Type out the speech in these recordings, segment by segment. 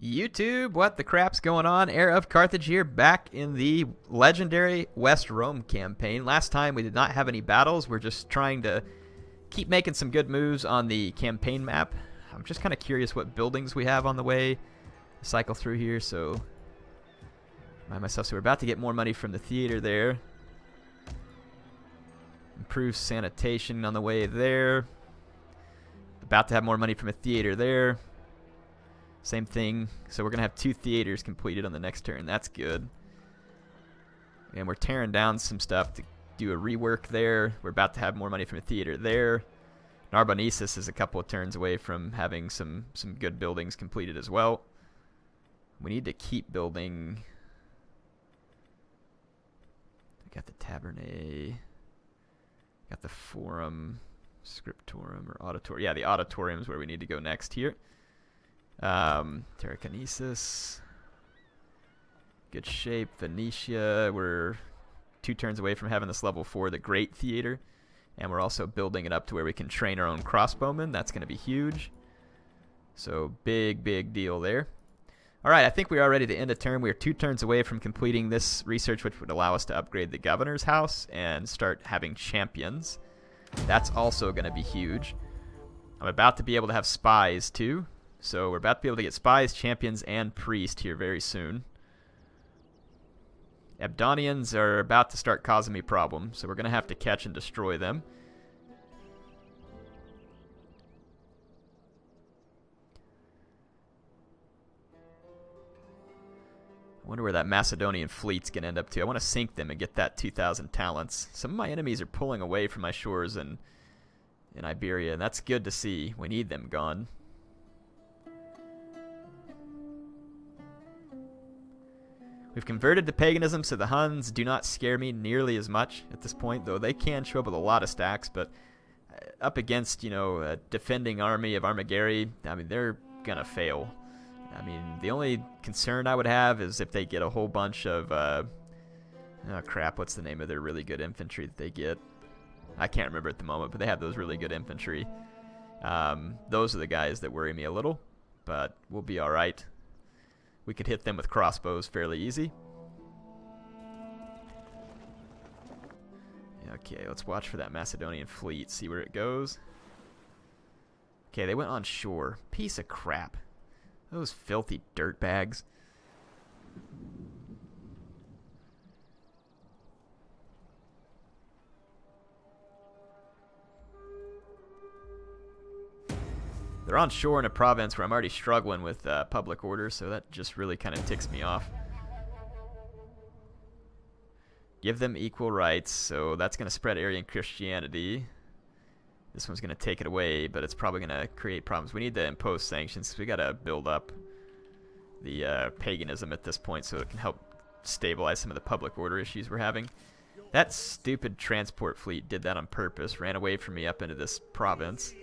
YouTube, what the crap's going on? HeirofCarthage here, back in the legendary West Rome campaign. Last time we did not have any battles. We're just trying to keep making some good moves on the campaign map. I'm just kind of curious what buildings we have on the way to cycle through here. So we're about to get more money from the theater there. Improve sanitation on the way there. About to have more money from a theater there. Same thing. So we're going to have 2 theaters completed on the next turn. That's good. And we're tearing down some stuff to do a rework there. We're about to have more money from a theater there. Narbonnesis is a couple of turns away from having some good buildings completed as well. We need to keep building. I got the Tabernae. Got the Forum, Scriptorum, or Auditorium. Yeah, the Auditorium is where we need to go next here. Terrakinesis. Good shape. Venetia. We're 2 turns away from having this level 4, the Great Theater. And we're also building it up to where we can train our own crossbowmen. That's going to be huge. So big deal there. Alright, I think we are ready to end a turn. We are 2 turns away from completing this research, which would allow us to upgrade the governor's house and start having champions. That's also going to be huge. I'm about to be able to have spies too. So we're about to be able to get spies, champions, and priest here very soon. Abdonians are about to start causing me problems, so we're going to have to catch and destroy them. I wonder where that Macedonian fleet's going to end up to. I want to sink them and get that 2,000 talents. Some of my enemies are pulling away from my shores in Iberia, and that's good to see. We need them gone. We've converted to paganism, so the Huns do not scare me nearly as much at this point, though they can show up with a lot of stacks, but up against, a defending army of Armageri, I mean, they're going to fail. I mean, the only concern I would have is if they get a whole bunch of, oh crap, what's the name of their really good infantry that they get? I can't remember at the moment, but they have those really good infantry. Those are the guys that worry me a little, but we'll be alright. We could hit them with crossbows fairly easy. Okay, let's watch for that Macedonian fleet, see where it goes. Okay, they went on shore. Piece of crap. Those filthy dirtbags. They're on shore in a province where I'm already struggling with public order, so that just really kind of ticks me off. Give them equal rights, so that's going to spread Arian Christianity. This one's going to take it away, but it's probably going to create problems. We need to impose sanctions, because we got to build up the paganism at this point so it can help stabilize some of the public order issues we're having. That stupid transport fleet did that on purpose, ran away from me up into this province.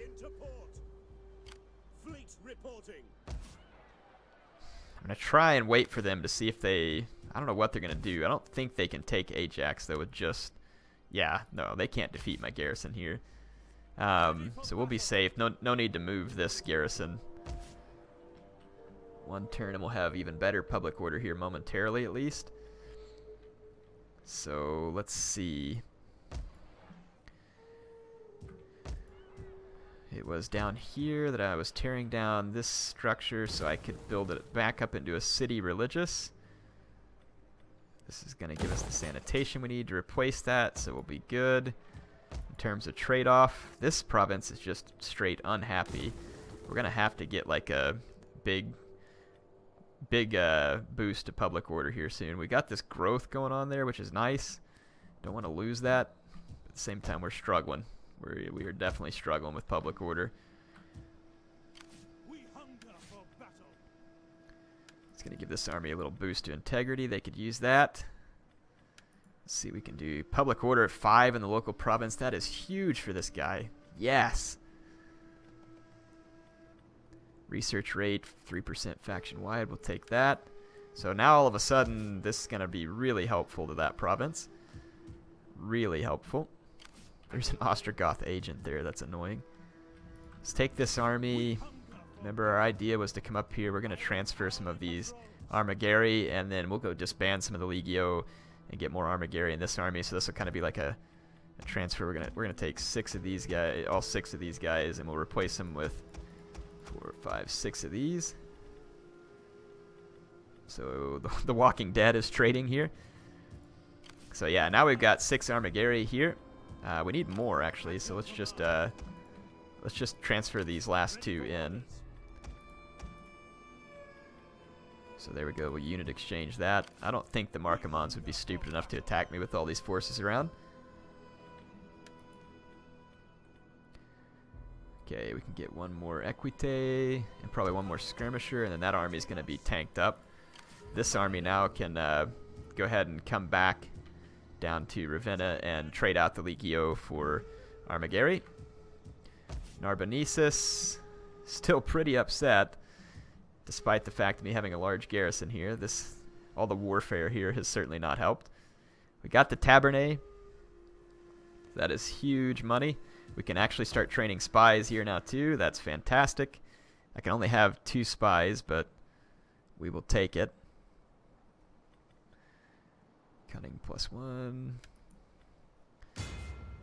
I'm going to try and wait for them to see if they... I don't know what they're going to do. I don't think they can take Ajax, though, with just... Yeah, no, they can't defeat my garrison here. So we'll be safe. No need to move this garrison. 1 turn and we'll have even better public order here momentarily, at least. So, let's see. It was down here that I was tearing down this structure so I could build it back up into a city religious. This is going to give us the sanitation we need to replace that, so we'll be good. In terms of trade-off, this province is just straight unhappy. We're going to have to get like a big boost to public order here soon. We got this growth going on there, which is nice. Don't want to lose that. But at the same time, we're struggling. We are definitely struggling with public order. It's going to give this army a little boost to integrity. They could use that. Let's see, we can do public order at 5 in the local province. That is huge for this guy. Yes. Research rate, 3% faction-wide. We'll take that. So now all of a sudden, this is going to be really helpful to that province. Really helpful. There's an Ostrogoth agent there. That's annoying. Let's take this army. Remember, our idea was to come up here. We're going to transfer some of these Armageri, and then we'll go disband some of the Legio and get more Armageri in this army. So this will kind of be like a transfer. We're gonna take 6 of these guys, all 6 of these guys, and we'll replace them with 4, 5, 6 of these. So the Walking Dead is trading here. So yeah, now we've got 6 Armageri here. We need more actually, so let's just transfer these last 2 in. So there we go, we'll unit exchange that. I don't think the Markomans would be stupid enough to attack me with all these forces around. Okay, we can get 1 more Equite, and probably 1 more Skirmisher, and then that army is going to be tanked up. This army now can go ahead and come back down to Ravenna and trade out the Legio for Armageri. Narbonnesis, still pretty upset, despite the fact of me having a large garrison here. All the warfare here has certainly not helped. We got the Tabernae. That is huge money. We can actually start training spies here now too. That's fantastic. I can only have 2 spies, but we will take it. Cunning +1.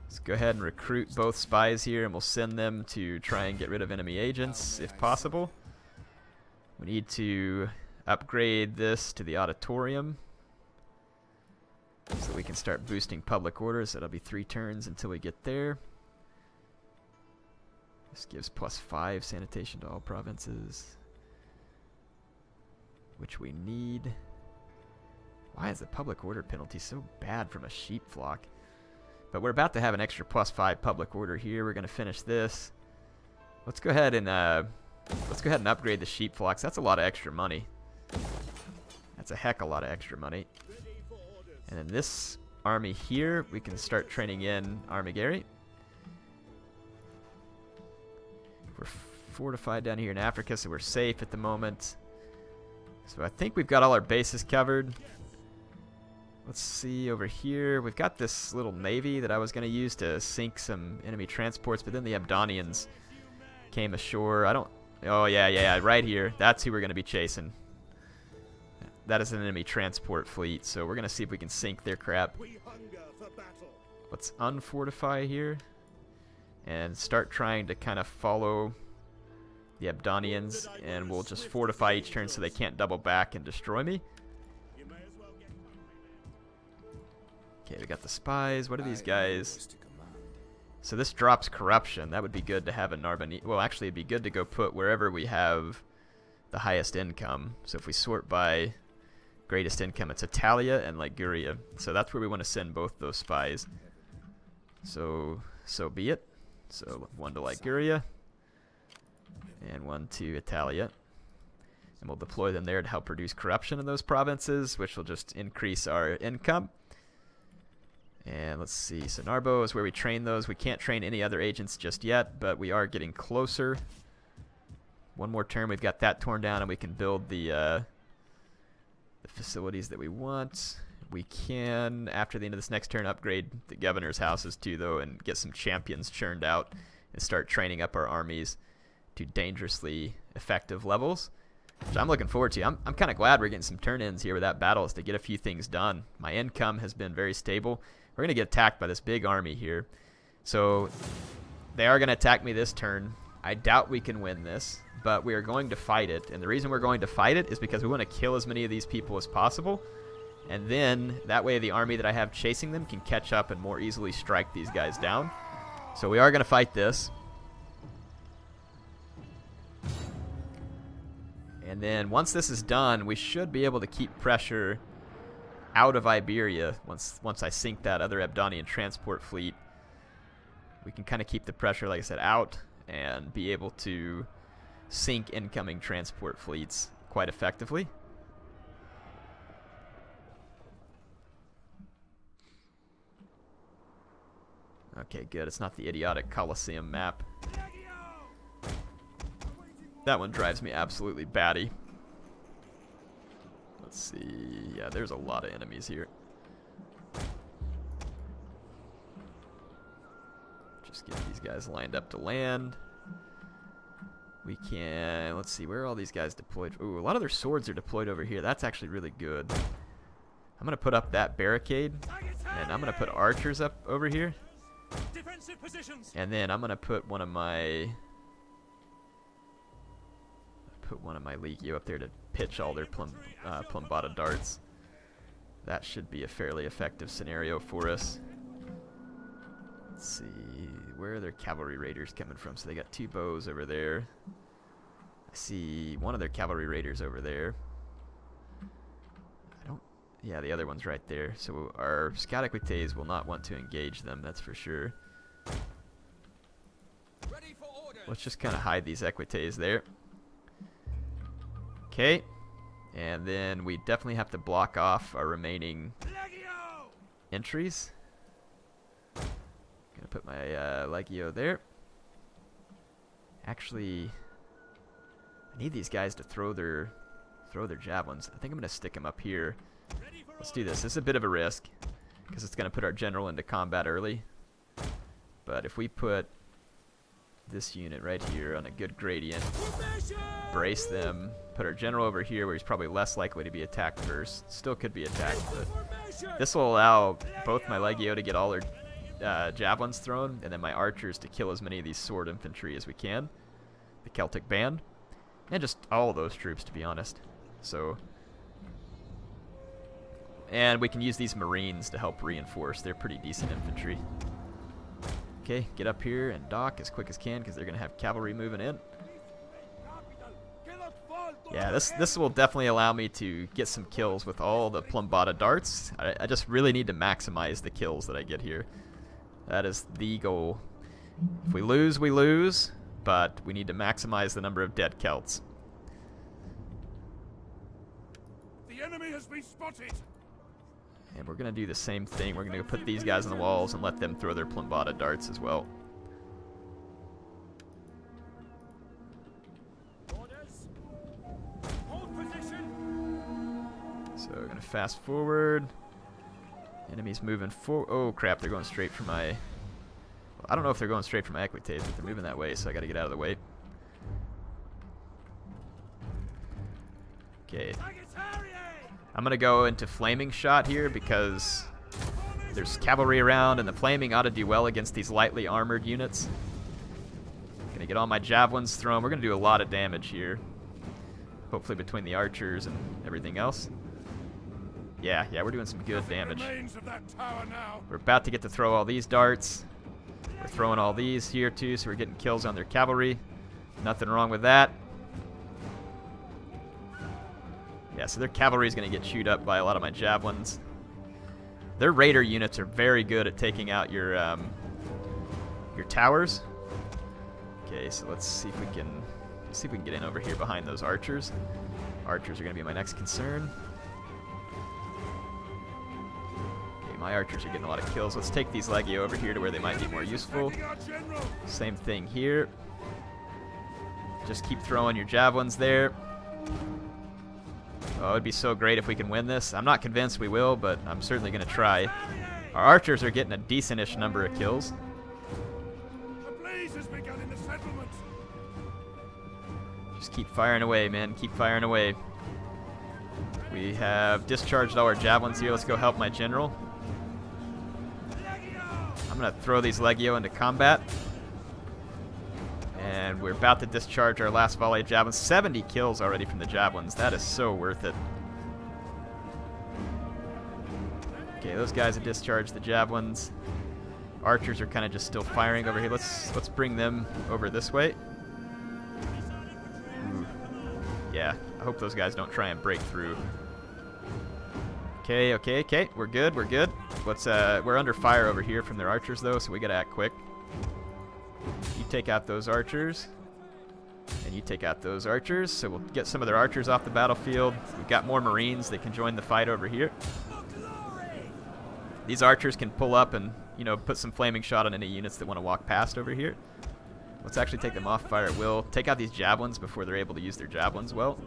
Let's go ahead and recruit both spies here, and we'll send them to try and get rid of enemy agents if possible. We need to upgrade this to the auditorium so we can start boosting public orders. That'll be 3 turns until we get there. This gives +5 sanitation to all provinces, which we need. Why is the public order penalty so bad from a sheep flock? But we're about to have an extra +5 public order here. We're going to finish this. Let's go ahead and upgrade the sheep flocks. That's a lot of extra money. That's a heck of a lot of extra money. And then this army here, we can start training in Armageri. We're fortified down here in Africa, so we're safe at the moment. So I think we've got all our bases covered. Let's see over here. We've got this little navy that I was going to use to sink some enemy transports, but then the Abdonians came ashore. Oh, yeah, right here. That's who we're going to be chasing. That is an enemy transport fleet, so we're going to see if we can sink their crap. Let's unfortify here and start trying to kind of follow the Abdonians, and we'll just fortify each turn so they can't double back and destroy me. Okay, we got the spies. What are these guys? So this drops corruption. That would be good to have a Narbonnesis. Well, actually, it'd be good to go put wherever we have the highest income. So if we sort by greatest income, it's Italia and Liguria. So that's where we want to send both those spies. So be it. So 1 to Liguria and 1 to Italia. And we'll deploy them there to help reduce corruption in those provinces, which will just increase our income. And let's see, so Narbo is where we train those. We can't train any other agents just yet, but we are getting closer. 1 more turn, we've got that torn down, and we can build the facilities that we want. We can, after the end of this next turn, upgrade the governor's houses too, though, and get some champions churned out and start training up our armies to dangerously effective levels, which I'm looking forward to. I'm kind of glad we're getting some turn-ins here with that battles to get a few things done. My income has been very stable. We're going to get attacked by this big army here. So they are going to attack me this turn. I doubt we can win this, but we are going to fight it. And the reason we're going to fight it is because we want to kill as many of these people as possible. And then that way the army that I have chasing them can catch up and more easily strike these guys down. So we are going to fight this. And then once this is done, we should be able to keep pressure out of Iberia. Once I sink that other Abdonian transport fleet, we can kind of keep the pressure, like I said, out and be able to sink incoming transport fleets quite effectively. Okay, good. It's not the idiotic Colosseum map. That one drives me absolutely batty. Let's see. Yeah, there's a lot of enemies here. Just get these guys lined up to land. We can, let's see, where are all these guys deployed? Ooh, a lot of their swords are deployed over here. That's actually really good. I'm going to put up that barricade, and I'm going to put archers up over here. And then I'm going to put one of my Legio up there to pitch all their Plumbata darts. That should be a fairly effective scenario for us. Let's see, where are their cavalry raiders coming from? So they got 2 bows over there. I see one of their cavalry raiders over there. Yeah, the other one's right there. So our scout equites will not want to engage them, that's for sure. Let's just kind of hide these equites there. Okay, and then we definitely have to block off our remaining entries. Gonna put my Legio there. Actually, I need these guys to throw their javelins. I think I'm gonna stick them up here. Let's do this. This is a bit of a risk because it's gonna put our general into combat early. But if we put this unit right here on a good gradient, brace them, put our general over here where he's probably less likely to be attacked first. Still could be attacked, but this will allow both my Legio to get all their javelins thrown, and then my archers to kill as many of these sword infantry as we can, the Celtic band, and just all of those troops, to be honest. So, and we can use these marines to help reinforce. They're pretty decent infantry. Okay, get up here and dock as quick as can because they're going to have cavalry moving in. Yeah, this will definitely allow me to get some kills with all the Plumbata darts. I just really need to maximize the kills that I get here. That is the goal. If we lose, but we need to maximize the number of dead Celts. The enemy has been spotted. And we're going to do the same thing. We're going to go put these guys on the walls and let them throw their Plumbata darts as well. So we're going to fast forward. Enemies moving forward. Oh crap, they're going straight for my... Well, I don't know if they're going straight for my equites, but they're moving that way, so I got to get out of the way. Okay. I'm going to go into flaming shot here because there's cavalry around and the flaming ought to do well against these lightly armored units. Going to get all my javelins thrown. We're going to do a lot of damage here. Hopefully between the archers and everything else. Yeah, we're doing some good damage. We're about to get to throw all these darts. We're throwing all these here too, so we're getting kills on their cavalry. Nothing wrong with that. Yeah, so their cavalry is going to get chewed up by a lot of my javelins. Their raider units are very good at taking out your towers. Okay, so let's see if we can get in over here behind those archers. Archers are going to be my next concern. Okay, my archers are getting a lot of kills. Let's take these Legio over here to where they might be more useful. Same thing here. Just keep throwing your javelins there. Oh, it'd be so great if we can win this. I'm not convinced we will, but I'm certainly going to try. Our archers are getting a decent-ish number of kills. A blaze has begun in the settlement. Just keep firing away, man. Keep firing away. We have discharged all our javelins here. Let's go help my general. I'm going to throw these Legio into combat. And we're about to discharge our last volley of javelins. 70 kills already from the javelins. That is so worth it. Okay, those guys have discharged the javelins. Archers are kind of just still firing over here. Let's bring them over this way. Ooh. Yeah, I hope those guys don't try and break through. Okay. We're good. We're under fire over here from their archers though, so we gotta act quick. You take out those archers, and you take out those archers, so we'll get some of their archers off the battlefield. We've got more marines that can join the fight over here. These archers can pull up and, you know, put some flaming shot on any units that want to walk past over here. Let's actually take them off fire at will. Take out these javelins before they're able to use their javelins well.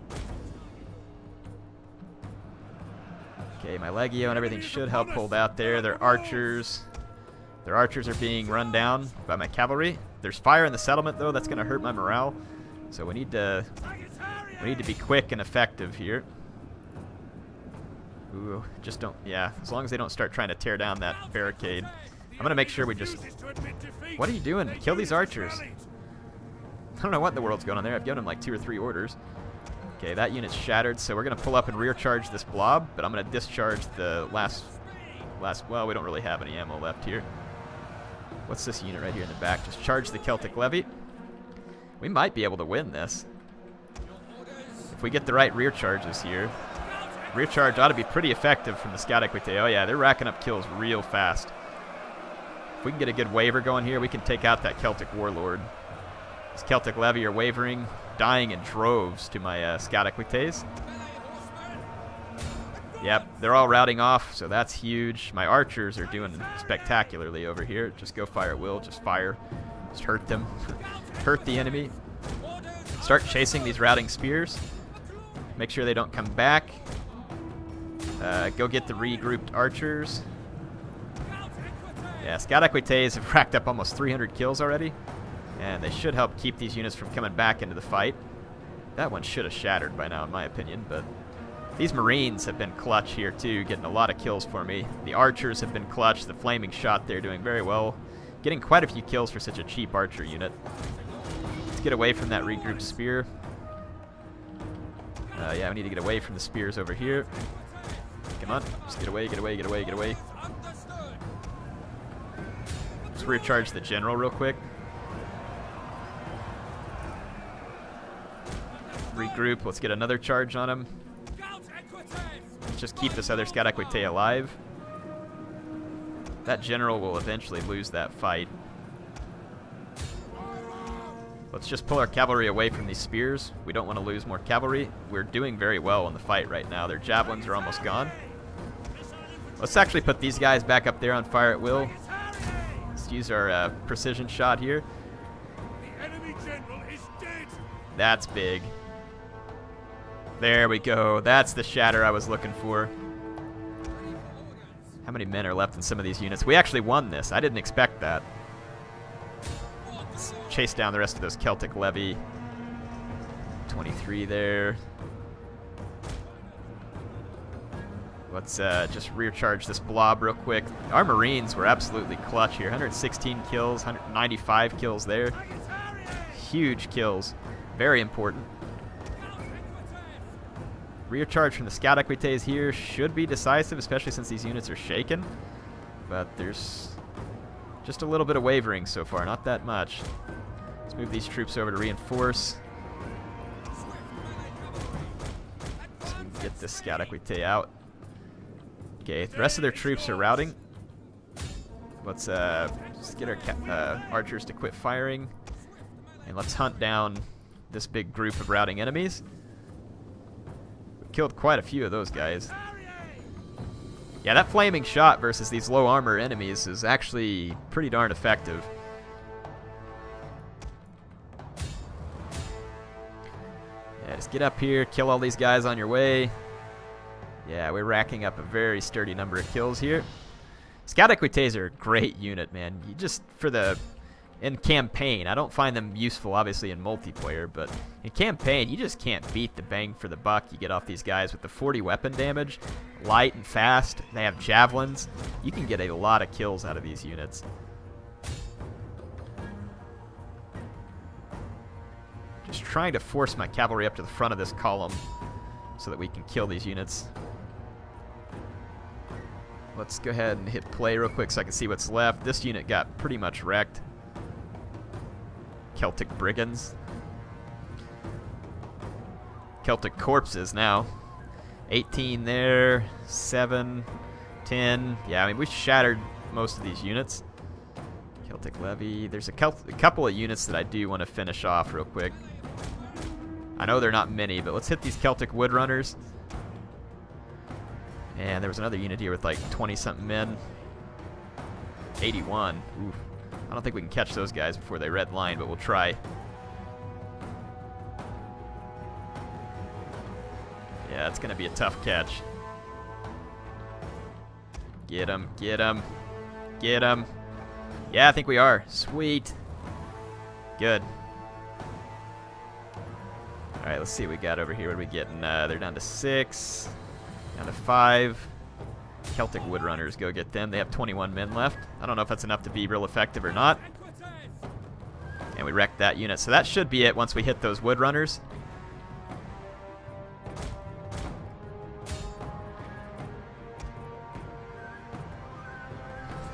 Okay, my Legio and everything should help hold out there. Their archers are being run down by my cavalry. There's fire in the settlement, though. That's going to hurt my morale. So we need to be quick and effective here. Ooh, just don't, yeah, as long as they don't start trying to tear down that barricade. I'm going to make sure we just, what are you doing? Kill these archers. I don't know what in the world's going on there. I've given them like 2 or 3 orders. Okay, that unit's shattered, so we're going to pull up and rear charge this blob, but I'm going to discharge the last, well, we don't really have any ammo left here. What's this unit right here in the back? Just charge the Celtic Levy. We might be able to win this. If we get the right rear charges here. Rear charge ought to be pretty effective from the Scout Equite. Oh yeah, they're racking up kills real fast. If we can get a good waver going here, we can take out that Celtic Warlord. This Celtic Levy are wavering, dying in droves to my Scout Equites. Yep, they're all routing off, so that's huge. My archers are doing spectacularly over here. Just go fire at will, just fire. Just hurt them. Hurt the enemy. Start chasing these routing spears. Make sure they don't come back. Go get the regrouped archers. Yeah, Scout Equites have racked up almost 300 kills already. And they should help keep these units from coming back into the fight. That one should have shattered by now, in my opinion, but these Marines have been clutch here too, getting a lot of kills for me. The archers have been clutch. The flaming shot there doing very well. Getting quite a few kills for such a cheap archer unit. Let's get away from that regrouped spear. Yeah, we need to get away from the spears over here. Come on, just get away, get away, get away, get away. Let's rear charge the general real quick. Regroup, let's get another charge on him. Let's just keep this other Scout Equite alive. That general will eventually lose that fight. Let's just pull our cavalry away from these spears. We don't want to lose more cavalry. We're doing very well in the fight right now. Their javelins are almost gone. Let's actually put these guys back up there on fire at will. Let's use our precision shot here. The enemy general is dead. That's big. There we go. That's the shatter I was looking for. How many men are left in some of these units? We actually won this. I didn't expect that. Let's chase down the rest of those Celtic Levy. 23 there. Let's just rear charge this blob real quick. Our Marines were absolutely clutch here. 116 kills, 195 kills there. Huge kills. Very important. Rear charge from the Scout Equites here should be decisive, especially since these units are shaken. But there's just a little bit of wavering so far, not that much. Let's move these troops over to reinforce. So we can get this Scout Equite out. Okay, the rest of their troops are routing. Let's just get our archers to quit firing. And let's hunt down this big group of routing enemies. We've killed quite a few of those guys. Yeah, that flaming shot versus these low armor enemies is actually pretty darn effective. Yeah, just get up here, kill all these guys on your way. Yeah, we're racking up a very sturdy number of kills here. Scout Equites are a great unit, man. You just, in campaign, I don't find them useful, obviously, in multiplayer, but in campaign, you just can't beat the bang for the buck you get off these guys with the 40 weapon damage, light and fast. They have javelins. You can get a lot of kills out of these units. Just trying to force my cavalry up to the front of this column so that we can kill these units. Let's go ahead and hit play real quick so I can see what's left. This unit got pretty much wrecked. Celtic Brigands. Celtic Corpses now. 18 there, 7, 10. Yeah, I mean, we shattered most of these units. Celtic Levy. There's a couple of units that I do want to finish off real quick. I know they're not many, but let's hit these Celtic Woodrunners. And there was another unit here with like 20-something men. 81. Oof. I don't think we can catch those guys before they red line, but we'll try. Yeah, it's going to be a tough catch. Get him, get him, get him. Yeah, I think we are. Sweet. Good. Alright, let's see what we got over here. What are we getting? They're down to 6. Down to 5. Celtic Woodrunners, go get them. They have 21 men left. I don't know if that's enough to be real effective or not. And we wrecked that unit. So that should be it once we hit those Woodrunners.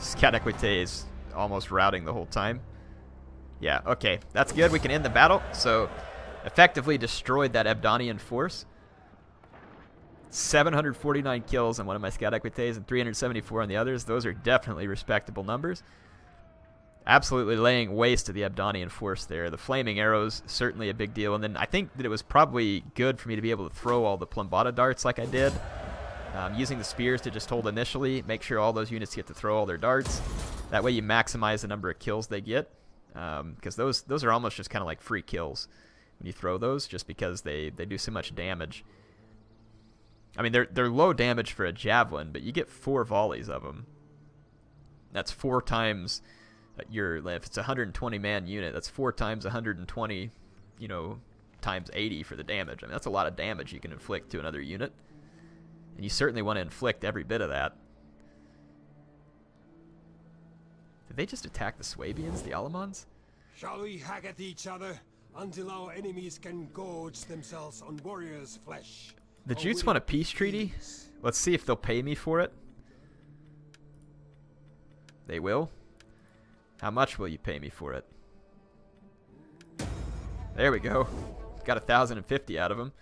Scout Equite is almost routing the whole time. Yeah, okay. That's good. We can end the battle. So, effectively destroyed that Abdonian force. 749 kills on one of my Scout Equites and 374 on the others. Those are definitely respectable numbers. Absolutely laying waste to the Abdonian force there. The flaming arrows, certainly a big deal. And then I think that it was probably good for me to be able to throw all the Plumbata darts like I did. Using the spears to just hold initially, make sure all those units get to throw all their darts. That way you maximize the number of kills they get. Because those are almost just kind of like free kills when you throw those, just because they do so much damage. I mean, they're low damage for a javelin, but you get 4 volleys of them. That's 4 times if it's a 120-man unit, that's 4 times 120, times 80 for the damage. I mean, that's a lot of damage you can inflict to another unit. And you certainly want to inflict every bit of that. Did they just attack the Swabians, the Alamans? Shall we hack at each other until our enemies can gorge themselves on warriors' flesh? The Jutes want a peace treaty. Let's see if they'll pay me for it. They will. How much will you pay me for it? There we go. Got 1,050 out of them.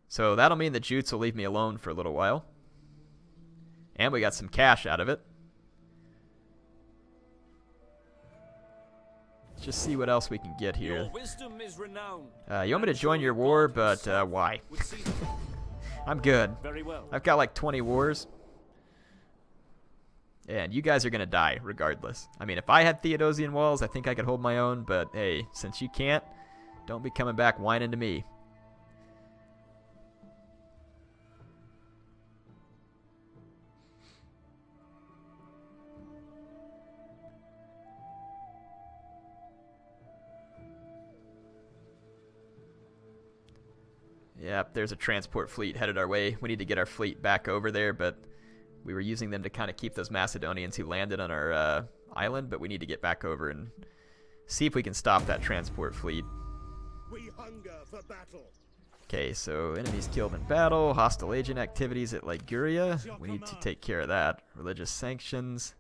So that'll mean the Jutes will leave me alone for a little while. And we got some cash out of it. Let's just see what else we can get here. Your wisdom is renowned. You want me to join your war, but why? I'm good. Very well. I've got like 20 wars. And you guys are going to die regardless. I mean, if I had Theodosian walls, I think I could hold my own. But hey, since you can't, don't be coming back whining to me. Yep, there's a transport fleet headed our way. We need to get our fleet back over there, but we were using them to kind of keep those Macedonians who landed on our island, but we need to get back over and see if we can stop that transport fleet. We hunger for battle. Okay, so enemies killed in battle, hostile agent activities at Liguria. We need to take care of that. Religious sanctions.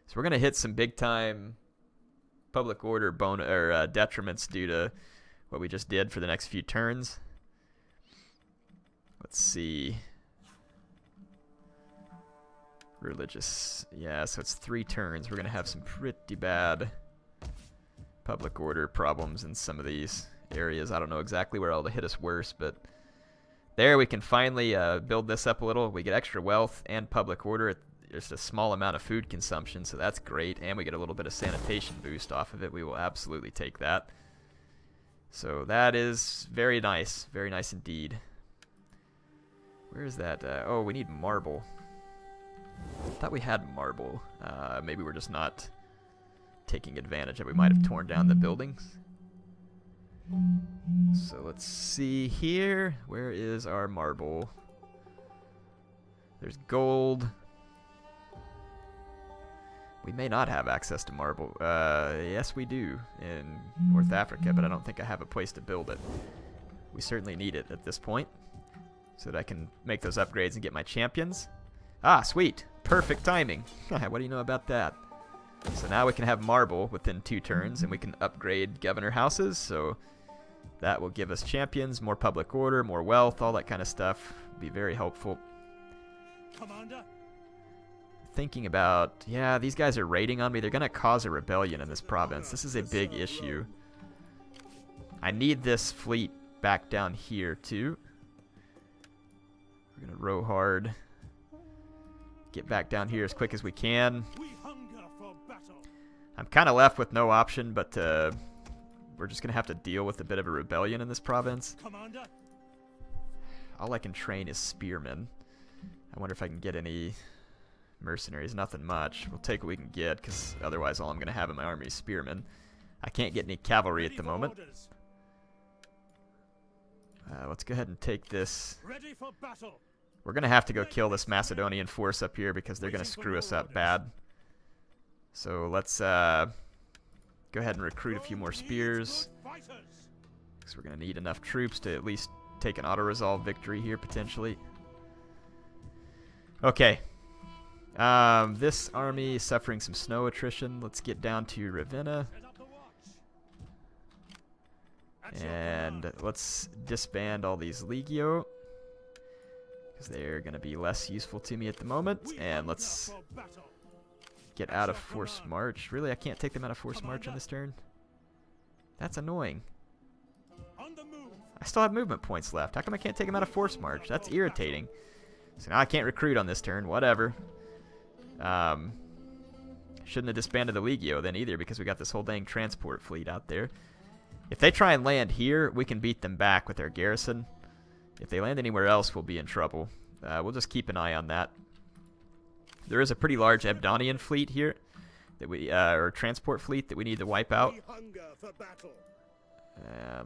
So we're going to hit some big-time public order detriments due to what we just did for the next few turns. Let's see. Religious. Yeah, so it's 3 turns. We're going to have some pretty bad public order problems in some of these areas. I don't know exactly where all to hit us worse, but there we can finally build this up a little. We get extra wealth and public order. There's a small amount of food consumption, so that's great. And we get a little bit of sanitation boost off of it. We will absolutely take that. So that is very nice. Very nice indeed. Where is that? Oh, we need marble. I thought we had marble. Maybe we're just not taking advantage of it. We might have torn down the buildings. So let's see here. Where is our marble? There's gold. We may not have access to marble. Yes, we do in North Africa, but I don't think I have a place to build it. We certainly need it at this point so that I can make those upgrades and get my champions. Ah, sweet. Perfect timing. What do you know about that? So now we can have marble within 2 turns, and we can upgrade governor houses, so that will give us champions, more public order, more wealth, all that kind of stuff. Be very helpful. Commander? Thinking about, yeah, these guys are raiding on me. They're going to cause a rebellion in this province. This is a big issue. I need this fleet back down here, too. We're going to row hard. Get back down here as quick as we can. I'm kind of left with no option, but we're just going to have to deal with a bit of a rebellion in this province. Commander? All I can train is spearmen. I wonder if I can get any mercenaries. Nothing much. We'll take what we can get, because otherwise all I'm going to have in my army is spearmen. I can't get any cavalry at the moment. Let's go ahead and take this. Ready for battle. We're going to have to go kill this Macedonian force up here because they're going to screw us up bad. So let's go ahead and recruit a few more spears. Because we're going to need enough troops to at least take an auto-resolve victory here, potentially. Okay. This army is suffering some snow attrition. Let's get down to Ravenna. And let's disband all these Legio, because they're going to be less useful to me at the moment. And let's get out of forced march. Really, I can't take them out of forced march on this turn? That's annoying. I still have movement points left. How come I can't take them out of forced march? That's irritating. So now I can't recruit on this turn. Whatever. Shouldn't have disbanded the Legio then either, because we got this whole dang transport fleet out there. If they try and land here, we can beat them back with our garrison. If they land anywhere else, we'll be in trouble. We'll just keep an eye on that. There is a pretty large Abdonian fleet here, that we or transport fleet that we need to wipe out.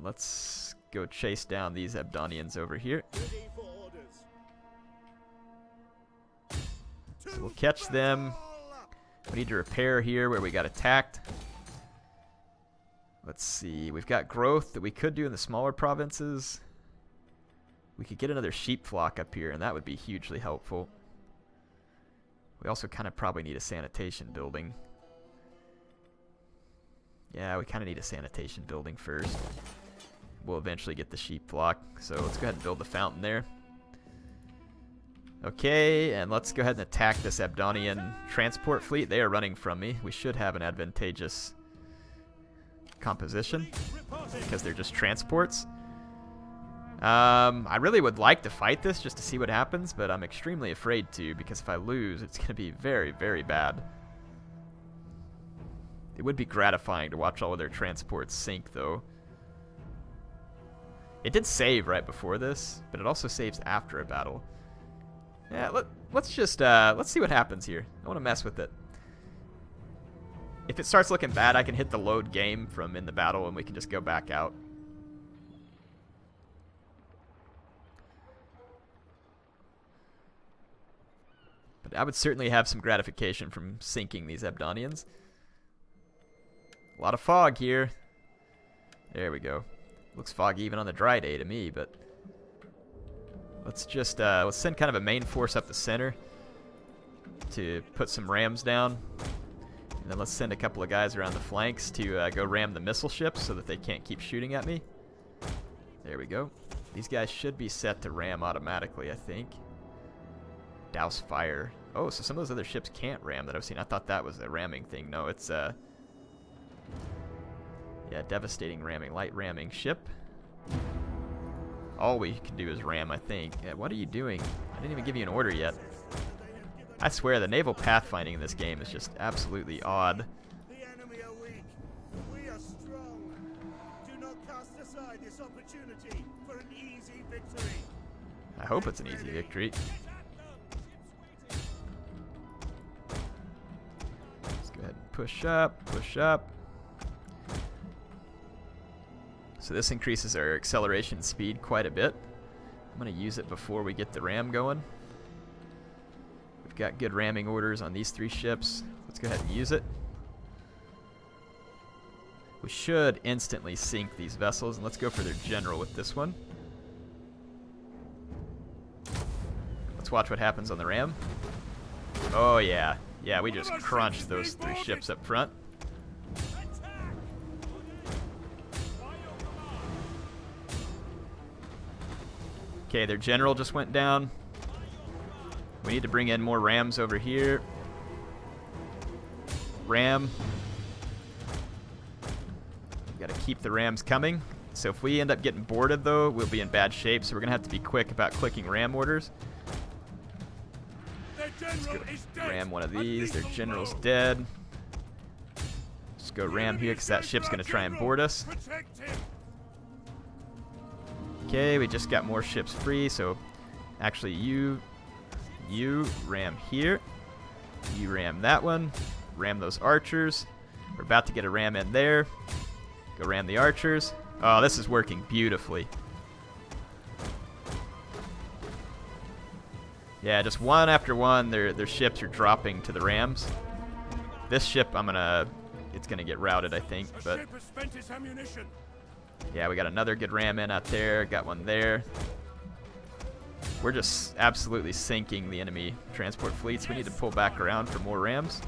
Let's go chase down these Abdonians over here. So we'll catch them. We need to repair here where we got attacked. Let's see. We've got growth that we could do in the smaller provinces. We could get another sheep flock up here, and that would be hugely helpful. We also kind of probably need a sanitation building. Yeah, we kind of need a sanitation building first. We'll eventually get the sheep flock, so let's go ahead and build the fountain there. Okay, and let's go ahead and attack this Abdonian transport fleet. They are running from me. We should have an advantageous composition because they're just transports. I really would like to fight this just to see what happens, but I'm extremely afraid to, because if I lose, it's going to be very, very bad. It would be gratifying to watch all of their transports sink, though. It did save right before this, but it also saves after a battle. Yeah, let's see what happens here. I want to mess with it. If it starts looking bad, I can hit the load game from in the battle, and we can just go back out. But I would certainly have some gratification from sinking these Abdonians. A lot of fog here. There we go. Looks foggy even on the dry day to me, but let's just let's send kind of a main force up the center to put some rams down. And then let's send a couple of guys around the flanks to go ram the missile ships so that they can't keep shooting at me. There we go. These guys should be set to ram automatically, I think. Douse fire. Oh, so some of those other ships can't ram that I've seen. I thought that was a ramming thing. No, it's yeah, devastating ramming. Light ramming ship. All we can do is ram, I think. Yeah, what are you doing? I didn't even give you an order yet. I swear, the naval pathfinding in this game is just absolutely odd. The enemy are weak. We are strong. Do not cast aside this opportunity for an easy victory. I hope it's an easy victory. Let's go ahead and push up, push up. So this increases our acceleration speed quite a bit. I'm going to use it before we get the ram going. We've got good ramming orders on these 3 ships. Let's go ahead and use it. We should instantly sink these vessels, and let's go for their general with this one. Let's watch what happens on the ram. Oh yeah. Yeah, we just crunched those 3 ships up front. Okay, their general just went down. We need to bring in more rams over here. Ram. We gotta keep the rams coming. So if we end up getting boarded, though, we'll be in bad shape. So we're gonna have to be quick about clicking ram orders. Let's go ram one of these. Their general's dead. Just go ram here because that ship's gonna try and board us. Okay, we just got more ships free. So actually, you ram here. You ram that one. Ram those archers. We're about to get a ram in there. Go ram the archers. Oh, this is working beautifully. Yeah, just one after one, their ships are dropping to the rams. This ship, it's gonna get routed, I think. But yeah, we got another good ram in out there. Got one there. We're just absolutely sinking the enemy transport fleets. We need to pull back around for more rams.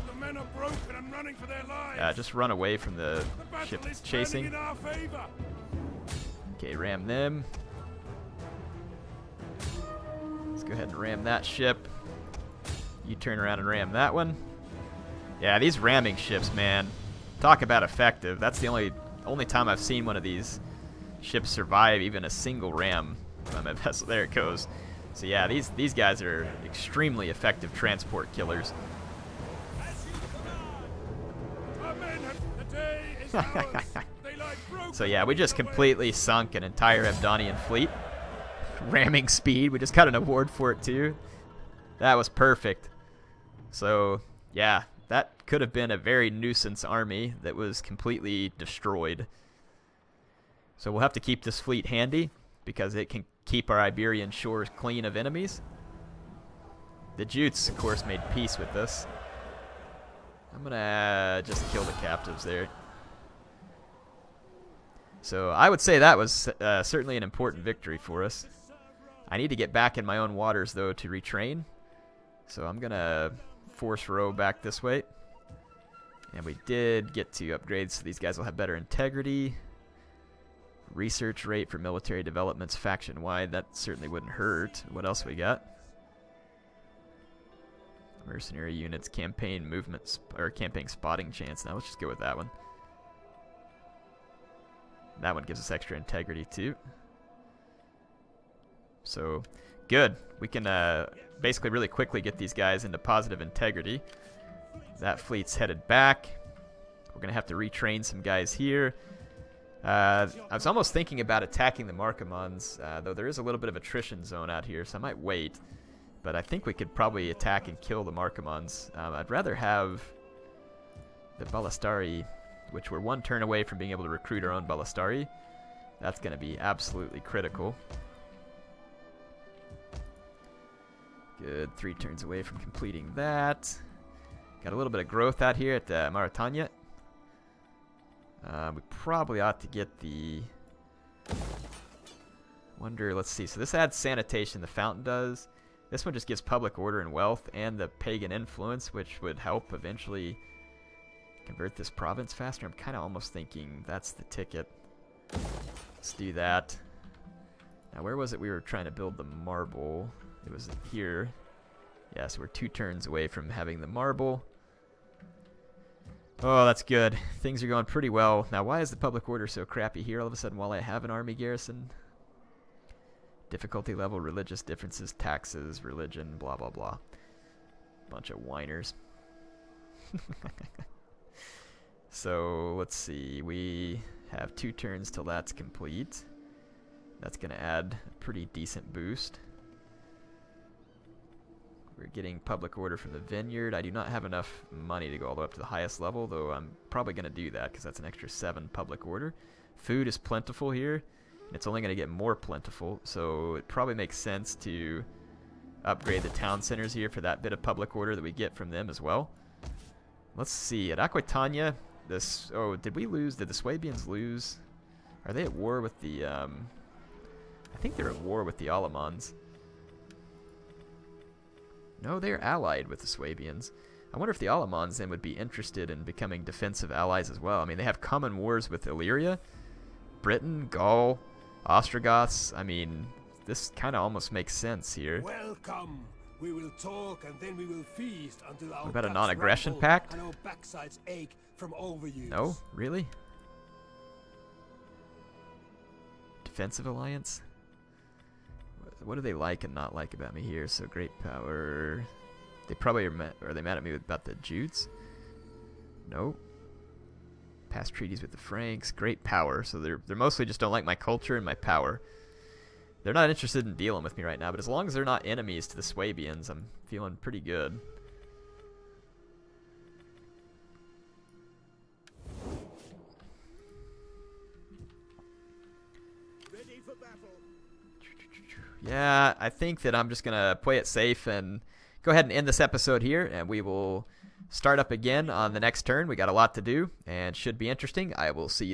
Just run away from the ship that's chasing. Okay, ram them. Let's go ahead and ram that ship. You turn around and ram that one. Yeah, these ramming ships, man. Talk about effective. That's the only time I've seen one of these ships survive even a single ram on my vessel. There it goes. So yeah, these guys are extremely effective transport killers. So yeah, we just completely sunk an entire Abdonian fleet. Ramming speed, we just got an award for it too. That was perfect. So yeah, that could have been a very nuisance army that was completely destroyed. So we'll have to keep this fleet handy because it can keep our Iberian shores clean of enemies. The Jutes, of course, made peace with this. I'm gonna just kill the captives there. So I would say that was certainly an important victory for us. I need to get back in my own waters, though, to retrain. So I'm gonna force row back this way. And we did get to upgrade, so these guys will have better integrity. Research rate for military developments faction-wide, that certainly wouldn't hurt. What else we got? Mercenary units, campaign movements, or campaign spotting chance. Now let's just go with that one. That one gives us extra integrity too. So, good. We can basically really quickly get these guys into positive integrity. That fleet's headed back. We're going to have to retrain some guys here. I was almost thinking about attacking the Markomans, though there is a little bit of attrition zone out here, so I might wait. But I think we could probably attack and kill the Markomans. I'd rather have the Ballistari, which we're one turn away from being able to recruit our own Ballistari. That's going to be absolutely critical. Good, 3 turns away from completing that. Got a little bit of growth out here at Mauritania. We probably ought to get the... let's see. So this adds sanitation, the fountain does. This one just gives public order and wealth and the pagan influence, which would help eventually convert this province faster. I'm kind of almost thinking that's the ticket. Let's do that. Now, where was it we were trying to build the marble? It was here. Yeah, so we're 2 turns away from having the marble. Oh, that's good. Things are going pretty well. Now, why is the public order so crappy here all of a sudden while I have an army garrison? Difficulty level, religious differences, taxes, religion, blah, blah, blah. Bunch of whiners. So, let's see. We have 2 turns till that's complete. That's going to add a pretty decent boost. We're getting public order from the vineyard. I do not have enough money to go all the way up to the highest level, though I'm probably going to do that because that's an extra 7 public order. Food is plentiful here, and it's only going to get more plentiful, so it probably makes sense to upgrade the town centers here for that bit of public order that we get from them as well. Let's see. At Aquitania, this... Oh, did we lose? Did the Swabians lose? Are they at war with the... I think they're at war with the Alamans. No, they're allied with the Swabians. I wonder if the Alamans then would be interested in becoming defensive allies as well. I mean, they have common wars with Illyria, Britain, Gaul, Ostrogoths. I mean, this kind of almost makes sense here. Welcome. We will talk and then we will feast until our what about a guts non-aggression rumble pact? and our backsides ache from overuse. No, really? Defensive alliance? What do they like and not like about me here? So great power. They probably are they mad at me about the Jutes? No. Past treaties with the Franks. Great power. So they're mostly just don't like my culture and my power. They're not interested in dealing with me right now, but as long as they're not enemies to the Swabians, I'm feeling pretty good. ready for battle. Yeah, I think that I'm just going to play it safe and go ahead and end this episode here, and we will start up again on the next turn. We got a lot to do, and should be interesting. I will see you there.